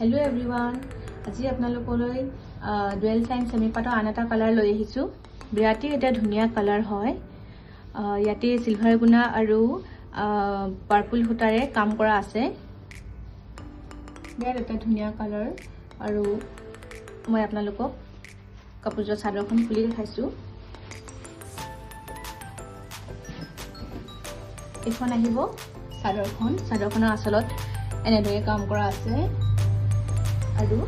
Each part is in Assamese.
Hello everyone. আজি আপোনালোকলৈ ডুৱেল চাইন সেমি পাটৰ আন এটা কালাৰ লৈ আহিছো। বিৰাটি এটা ধুনীয়া কালাৰ হয়। ইয়াতে সিলভাৰ গুণা আৰু পাৰ্পল সূতাৰে কাম কৰা আছে। বিৰাট এটা ধুনীয়া কালাৰ আৰু মই আপোনালোকক কাপোৰৰ চাদৰখন খুলি দেখাইছো। এখন আহিব চাদৰখনৰ আচলত এনেদৰে কাম কৰা আছে আৰু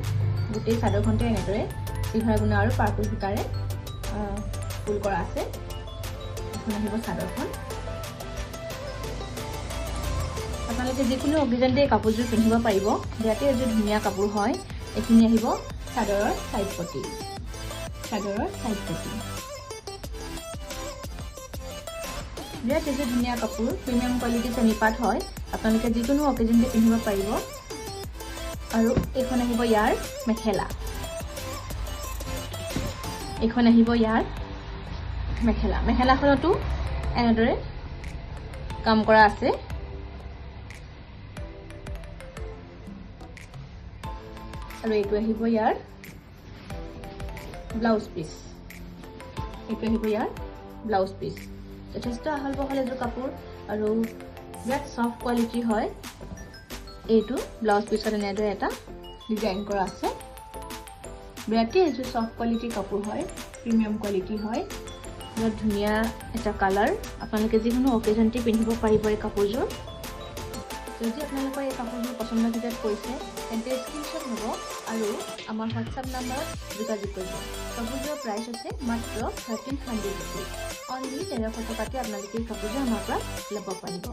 গোটেই চাদৰখনতে এনেদৰে সিলভাৰ গুণা আৰু পাৰ্পল সূতাৰে ফুল কৰা আছে। এখন আহিব চাদৰখন। আপোনালোকে যিকোনো অকেজনতে কাপোৰযোৰ পিন্ধিব পাৰিব। বিৰাটেই এযোৰ ধুনীয়া কাপোৰ হয়। এইখিনি আহিব চাদৰৰ সাইড পটি। বিৰাট এযোৰ ধুনীয়া কাপোৰ, প্ৰিমিয়াম কোৱালিটি সেমি পাট হয়। আপোনালোকে যিকোনো অকেজনতে পিন্ধিব পাৰিব। আৰু এখন আহিব ইয়াৰ মেখেলা। এখন আহিব ইয়াৰ মেখেলা। মেখেলাখনতো এনেদৰে কাম কৰা আছে। আৰু এইটো আহিব ইয়াৰ ব্লাউজ পিচ। যথেষ্ট আহল বহল এযোৰ কাপোৰ আৰু বিৰাট সফ্ট কোৱালিটি হয়। এইটো ব্লাউজ পিছত এনেদৰে এটা ডিজাইন কৰা আছে। বিৰাটেই এযোৰ সফ্ট কোৱালিটিৰ কাপোৰ হয়, প্ৰিমিয়াম কোৱালিটি হয়। বিৰাট ধুনীয়া এটা কালাৰ। আপোনালোকে যিকোনো অকেজনতে পিন্ধিব পাৰিব এই কাপোৰযোৰ। যদি আপোনালোকৰ এই কাপোৰযোৰ পচন্দ কৰিছে তেন্তে স্ক্ৰীনশ্বট ল'ব আৰু আমাৰ হোৱাটছআপ নম্বৰত যোগাযোগ কৰিব। কাপোৰযোৰৰ প্ৰাইচ আছে মাত্ৰ 1300 ৰুপিজ। অনলি 1300 টকাতে আপোনালোকে এই কাপোৰযোৰ আমাৰ পৰা ল'ব পাৰিব।